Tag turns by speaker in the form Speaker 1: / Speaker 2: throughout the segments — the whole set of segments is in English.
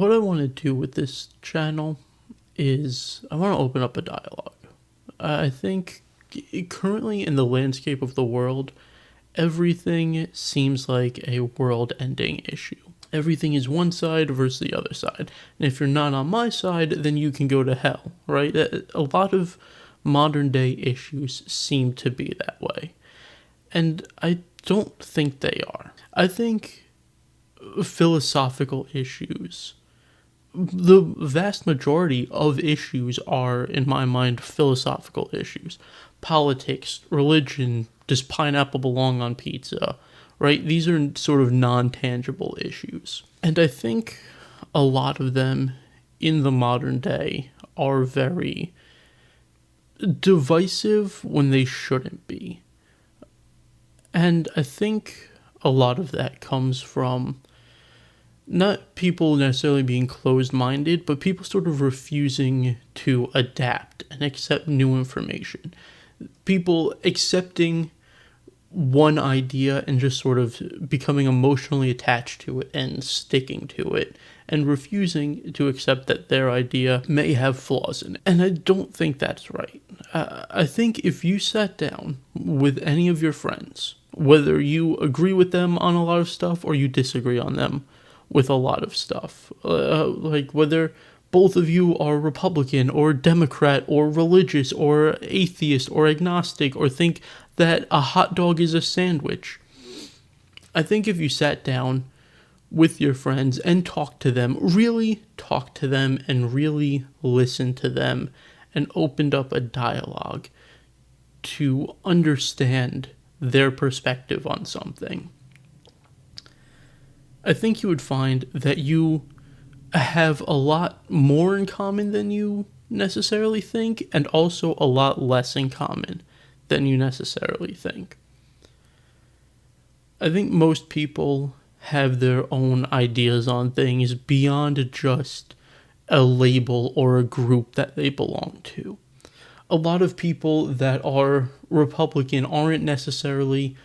Speaker 1: what I want to do with this channel is I want to open up a dialogue. I think currently in the landscape of the world, everything seems like a world-ending issue. Everything is one side versus the other side. And if you're not on my side, then you can go to hell, right? A lot of modern day issues seem to be that way. And I don't think they are. I think philosophical issues, the vast majority of issues are, in my mind, philosophical issues. Politics, religion, does pineapple belong on pizza, right? These are sort of non-tangible issues. And I think a lot of them in the modern day are very divisive when they shouldn't be. And I think a lot of that comes from not people necessarily being closed-minded, but people sort of refusing to adapt and accept new information. People accepting one idea and just sort of becoming emotionally attached to it and sticking to it, and refusing to accept that their idea may have flaws in it. And I don't think that's right. I think if you sat down with any of your friends, whether you agree with them on a lot of stuff or you disagree on them with a lot of stuff, like whether both of you are Republican or Democrat or religious or atheist or agnostic or think that a hot dog is a sandwich. I think if you sat down with your friends and talked to them, really talked to them and really listened to them and opened up a dialogue to understand their perspective on something, I think you would find that you have a lot more in common than you necessarily think, and also a lot less in common than you necessarily think. I think most people have their own ideas on things beyond just a label or a group that they belong to. A lot of people that are Republican aren't necessarily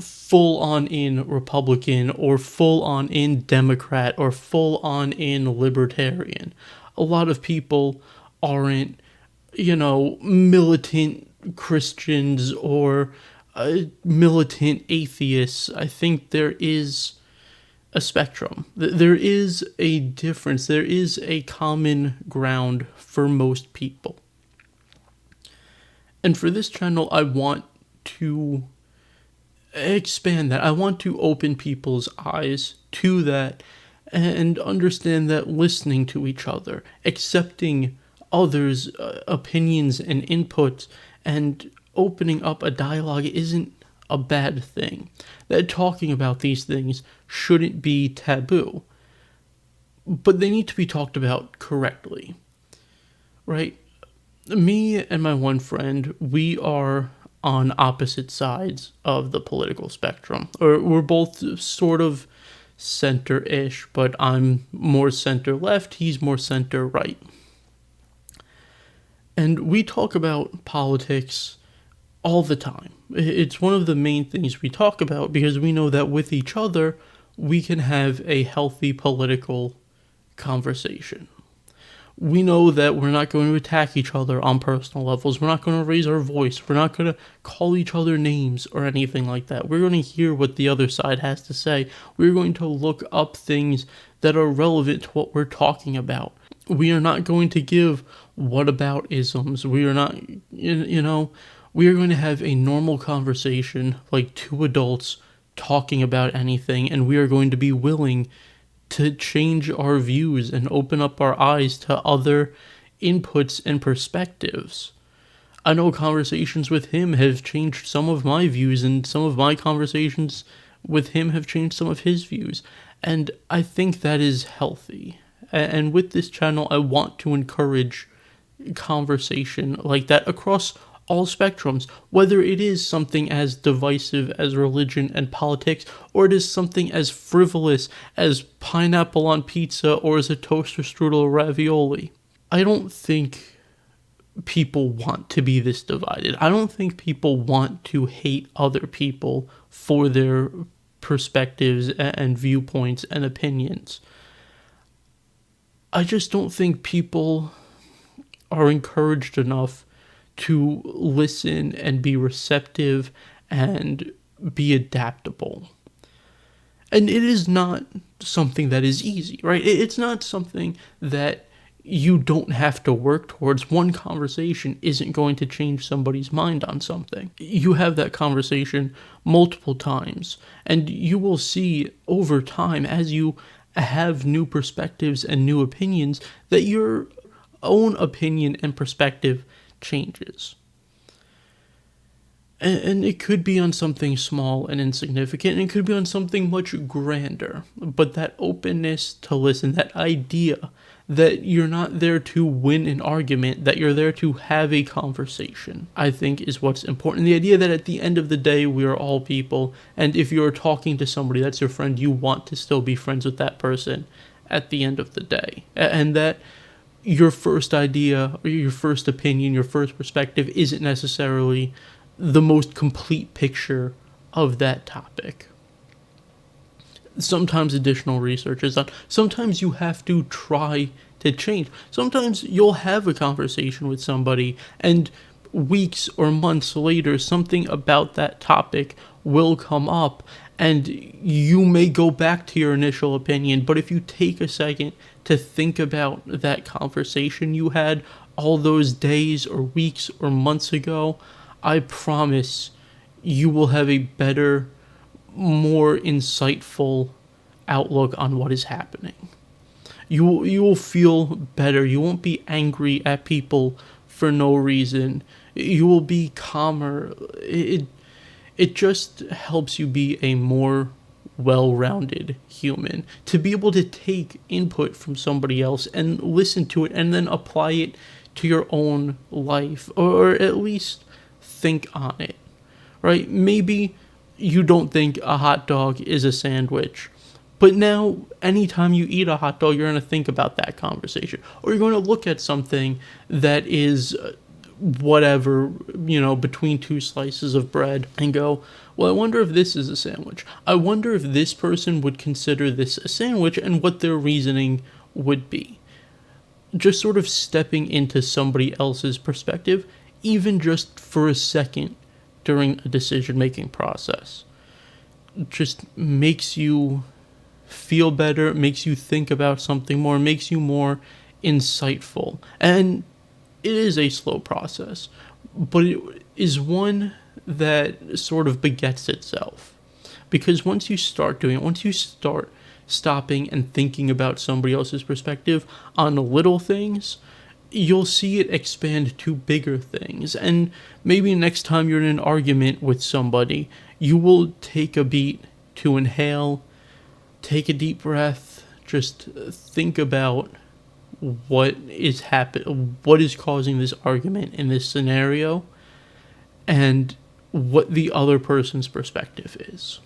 Speaker 1: full on in Republican or full on in Democrat or full on in Libertarian. A lot of people aren't, militant Christians or militant atheists. I think there is a spectrum. There is a difference. There is a common ground for most people. And for this channel, I want to expand that. I want to open people's eyes to that and understand that listening to each other, accepting others' opinions and inputs, and opening up a dialogue isn't a bad thing. That talking about these things shouldn't be taboo, but they need to be talked about correctly, right? Me and my one friend, we are on opposite sides of the political spectrum. Or we're both sort of center-ish, but I'm more center-left, he's more center-right. And we talk about politics all the time. It's one of the main things we talk about because we know that with each other, we can have a healthy political conversation. We know that we're not going to attack each other on personal levels. We're not going to raise our voice. We're not going to call each other names or anything like that. We're going to hear what the other side has to say. We're going to look up things that are relevant to what we're talking about. We are not going to give whataboutisms. We are not, we are going to have a normal conversation like two adults talking about anything, and we are going to be willing to change our views and open up our eyes to other inputs and perspectives. I know conversations with him have changed some of my views, and some of my conversations with him have changed some of his views. And I think that is healthy. And with this channel, I want to encourage conversation like that across all spectrums, whether it is something as divisive as religion and politics, or it is something as frivolous as pineapple on pizza or as a toaster strudel or ravioli. I don't think people want to be this divided. I don't think people want to hate other people for their perspectives and viewpoints and opinions. I just don't think people are encouraged enough to listen and be receptive and be adaptable. And it is not something that is easy, right? It's not something that you don't have to work towards. One conversation isn't going to change somebody's mind on something. You have that conversation multiple times, and you will see over time, as you have new perspectives and new opinions, that your own opinion and perspective changes. And it could be on something small and insignificant, and it could be on something much grander. But that openness to listen, that idea that you're not there to win an argument, that you're there to have a conversation, I think is what's important. The idea that at the end of the day, we are all people, and if you're talking to somebody that's your friend, you want to still be friends with that person at the end of the day. And that your first idea, or your first opinion, your first perspective isn't necessarily the most complete picture of that topic. Sometimes additional research is done. Sometimes you have to try to change. Sometimes you'll have a conversation with somebody, and weeks or months later, something about that topic will come up, and you may go back to your initial opinion. But if you take a second to think about that conversation you had all those days or weeks or months ago, I promise you will have a better, more insightful outlook on what is happening. You will feel better. You won't be angry at people for no reason. You will be calmer. It just helps you be a more well-rounded human, to be able to take input from somebody else and listen to it and then apply it to your own life, or at least think on it, right? Maybe you don't think a hot dog is a sandwich, but now anytime you eat a hot dog, you're going to think about that conversation, or you're going to look at something that is whatever, between two slices of bread and go, well, I wonder if this is a sandwich. I wonder if this person would consider this a sandwich and what their reasoning would be. Just sort of stepping into somebody else's perspective, even just for a second during a decision-making process, just makes you feel better, makes you think about something more, makes you more insightful. And it is a slow process, but it is one that sort of begets itself. Because once you start doing it, once you start stopping and thinking about somebody else's perspective on little things, you'll see it expand to bigger things. And maybe next time you're in an argument with somebody, you will take a beat to inhale, take a deep breath, just think about what is causing this argument in this scenario, and what the other person's perspective is.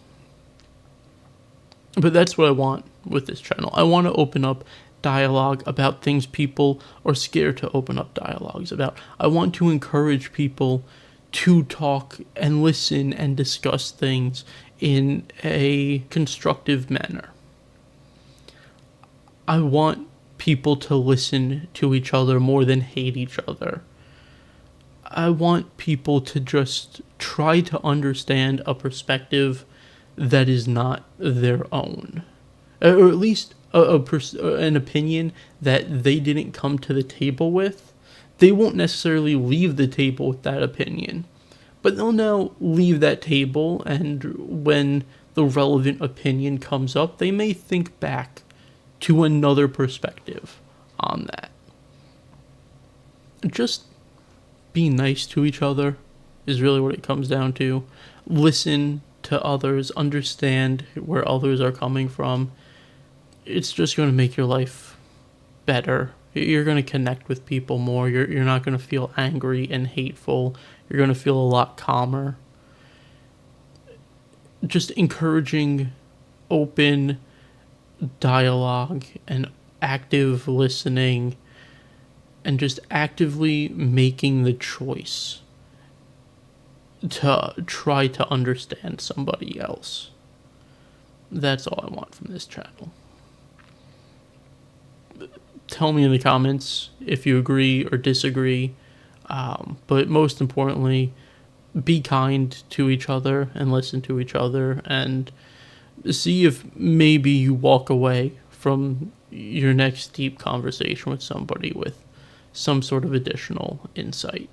Speaker 1: But that's what I want with this channel. I want to open up dialogue about things people are scared to open up dialogues about. I want to encourage people to talk and listen and discuss things in a constructive manner. I want people to listen to each other more than hate each other. I want people to just try to understand a perspective that is not their own, or at least an opinion that they didn't come to the table with. They won't necessarily leave the table with that opinion, but they'll now leave that table, and when the relevant opinion comes up, they may think back to another perspective on that. Just be nice to each other is really what it comes down to. Listen to others, understand where others are coming from. It's just going to make your life better. You're going to connect with people more. You're not going to feel angry and hateful. You're going to feel a lot calmer. Just encouraging open dialogue and active listening, and just actively making the choice to try to understand somebody else. That's all I want from this channel. tell me in the comments if you agree or disagree. But most importantly, be kind to each other and listen to each other, and see if maybe you walk away from your next deep conversation with somebody with some sort of additional insight.